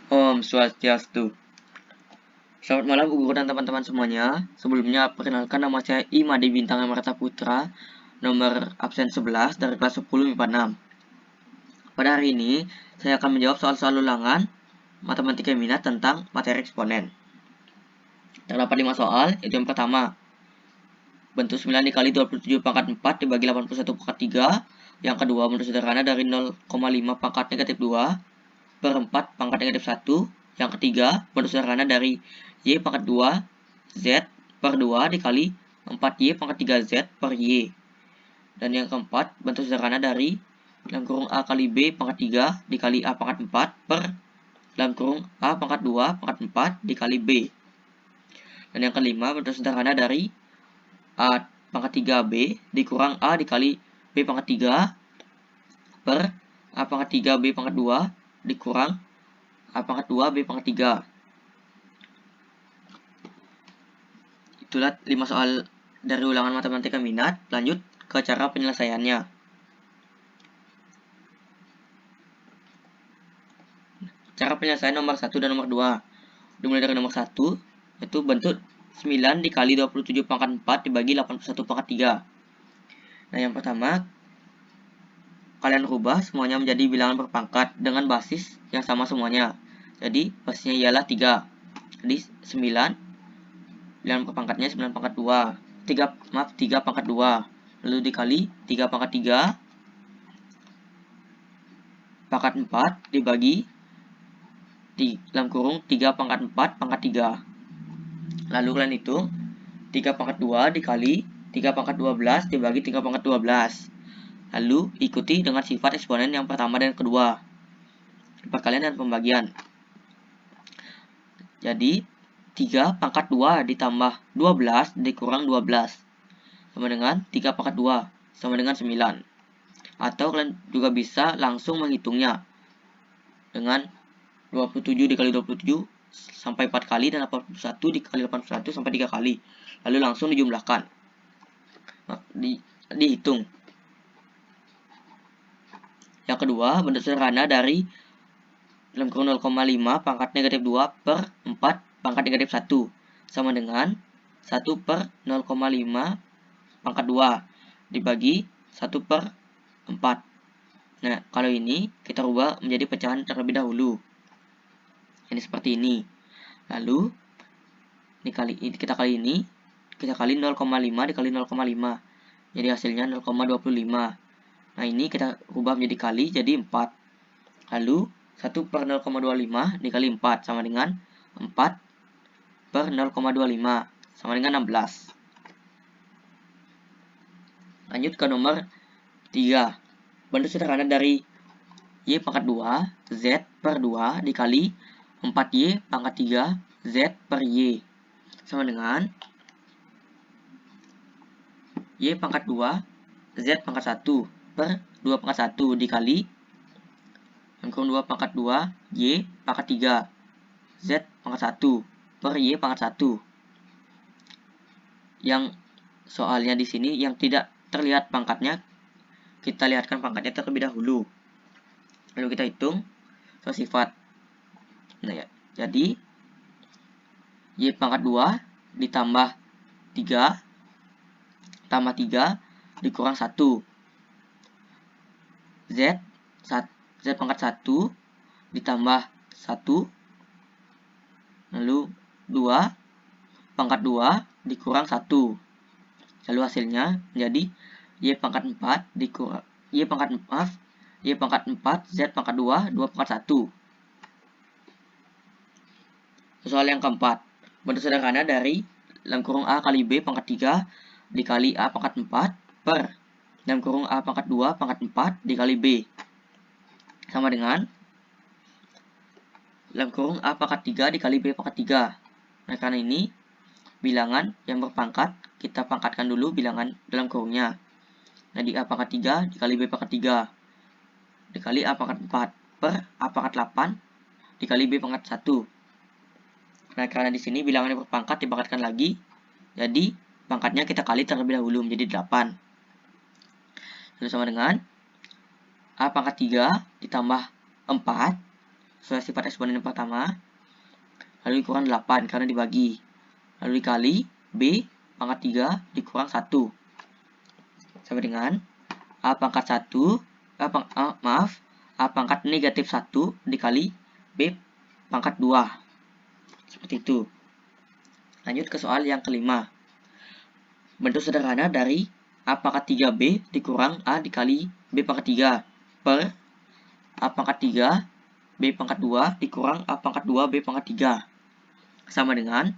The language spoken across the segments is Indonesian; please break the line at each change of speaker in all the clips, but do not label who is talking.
Om Swastiastu. Selamat malam guru dan teman-teman semuanya. Sebelumnya perkenalkan, nama saya Imade Bintang Amarta Putra, nomor absen 11 dari kelas 10 MIPA 6. Pada hari ini saya akan menjawab soal-soal ulangan matematika minat tentang materi eksponen. Terdapat 5 soal, yaitu yang pertama, bentuk 9 dikali 27 pangkat 4 dibagi 81 pangkat 3. Yang kedua, bentuk sederhana dari 0,5 pangkat negatif 2 per 4 pangkat negatif 1. Yang ketiga, bentuk sederhana dari Y pangkat 2 Z per 2 dikali 4Y pangkat 3Z per Y. Dan yang keempat, bentuk sederhana dari dalam kurung A kali B pangkat 3 dikali A pangkat 4 per dalam kurung A pangkat 2 pangkat 4 dikali B. Dan yang kelima, bentuk sederhana dari A pangkat 3B dikurang A dikali B pangkat 3 per A pangkat 3 B pangkat 2 dikurang A pangkat 2 B pangkat 3. Itulah 5 soal dari ulangan matematika minat. Lanjut ke cara penyelesaiannya. Cara penyelesaian nomor 1 dan nomor 2. Dimulai dari nomor 1, yaitu bentuk 9 dikali 27 pangkat 4 dibagi 81 pangkat 3. Nah, yang pertama, kalian rubah semuanya menjadi bilangan berpangkat dengan basis yang sama semuanya. Jadi, basisnya ialah 3. Jadi, 9, bilangan berpangkatnya 9 pangkat 2. 3 pangkat 2. Lalu dikali 3 pangkat 3 pangkat 4 dibagi di dalam kurung 3 pangkat 4 pangkat 3. Lalu kalian hitung 3 pangkat 2 dikali 3 pangkat 12 dibagi 3 pangkat 12. Lalu ikuti dengan sifat eksponen yang pertama dan kedua, perkalian dan pembagian. Jadi 3 pangkat 2 ditambah 12 dikurang 12 sama dengan 3 pangkat 2 sama dengan 9. Atau kalian juga bisa langsung menghitungnya dengan 27 dikali 27 sampai 4 kali dan 81 dikali 81 sampai 3 kali. Lalu langsung dijumlahkan. Nah, dihitung. Yang kedua, bentuk sederhana dari dalam kurung 0,5 pangkat negatif 2 per 4 pangkat negatif 1 sama dengan 1 per 0,5 pangkat 2 dibagi 1 per 4. Nah, kalau ini kita rubah menjadi pecahan terlebih dahulu. Ini seperti ini. Lalu kita kali 0,5 dikali 0,5. Jadi hasilnya 0,25. Nah, ini kita rubah menjadi kali jadi 4. Lalu 1 per 0,25 dikali 4 sama dengan 4 per 0,25 sama dengan 16. Lanjut ke nomor 3. Bentuk sederhana dari Y pangkat 2 Z per 2 dikali 4Y pangkat 3 Z per Y sama dengan Y pangkat 2 Z pangkat 1 per 2 pangkat 1 dikali yang kurung 2 pangkat 2 Y pangkat 3 Z pangkat 1 per Y pangkat 1. Yang soalnya di sini yang tidak terlihat pangkatnya, kita lihatkan pangkatnya terlebih dahulu. Lalu kita hitung sifat. Nah, ya. Jadi Y pangkat 2 ditambah 3 tambah 3 dikurang 1. Z pangkat 1 ditambah 1 lalu 2 pangkat 2 dikurang 1. Lalu hasilnya menjadi Y pangkat 4 dikurang Y pangkat 4 Z pangkat 2 pangkat 1. Soal yang keempat, bentuk sederhana dari dalam kurung A kali B pangkat 3 dikali A pangkat 4 per dalam kurung A pangkat 2 pangkat 4 dikali B sama dengan dalam kurung A pangkat 3 dikali B pangkat 3. Nah, karena ini bilangan yang berpangkat, kita pangkatkan dulu bilangan dalam kurungnya. Jadi A pangkat 3 dikali B pangkat 3 dikali A pangkat 4 per A pangkat 8 dikali B pangkat 1. Nah, karena di sini bilangan yang berpangkat dipangkatkan lagi, jadi pangkatnya kita kali terlebih dahulu menjadi 8. Lalu sama dengan A pangkat 3 ditambah 4 sesuai sifat eksponen yang pertama, lalu dikurang 8 karena dibagi, lalu dikali B pangkat 3 dikurang 1 sama dengan A pangkat 1 A pangkat negatif 1 dikali B pangkat 2. Seperti itu. Lanjut ke soal yang kelima. Bentuk sederhana dari A pangkat 3B dikurang A dikali B pangkat 3 per A pangkat 3 B pangkat 2 dikurang A pangkat 2 B pangkat 3. Sama dengan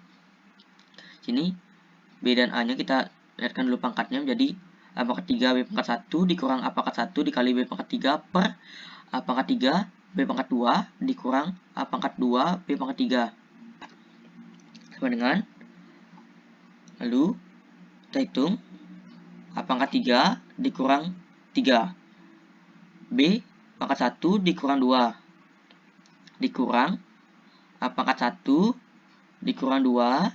sini B dan A nya kita lihatkan dulu pangkatnya menjadi A pangkat 3 B pangkat 1 dikurang A pangkat 1 dikali B pangkat 3 per A pangkat 3 B pangkat 2 dikurang A pangkat 2 B pangkat 3. Sama dengan, lalu kita hitung A pangkat 3 dikurang 3 B pangkat 1 dikurang 2 dikurang A pangkat 1 dikurang 2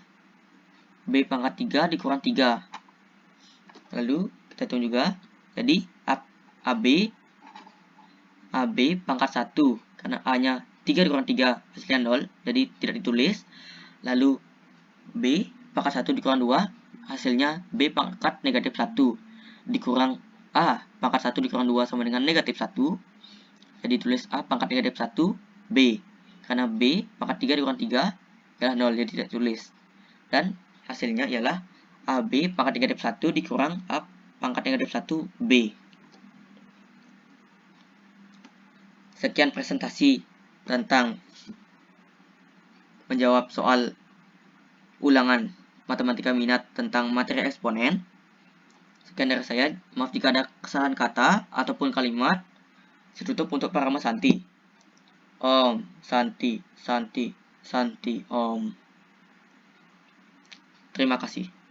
B pangkat 3 dikurang 3. Lalu kita hitung juga, jadi AB pangkat 1 karena A nya 3 dikurang 3 hasilnya 0, jadi tidak ditulis. Lalu B pangkat 1 dikurang 2 hasilnya B pangkat negatif 1 dikurang A pangkat 1 dikurang 2 sama dengan negatif 1, jadi tulis A pangkat negatif 1 B karena B pangkat 3 dikurang 3 adalah 0, jadi tidak tulis. Dan hasilnya ialah AB pangkat negatif 1 dikurang A pangkat negatif 1 B. Sekian presentasi tentang menjawab soal ulangan matematika minat tentang materi eksponen. Sekian dari saya, maaf jika ada kesalahan kata ataupun kalimat. Saya tutup untuk para Santi. Om, Santi, Santi, Santi, Om. Terima kasih.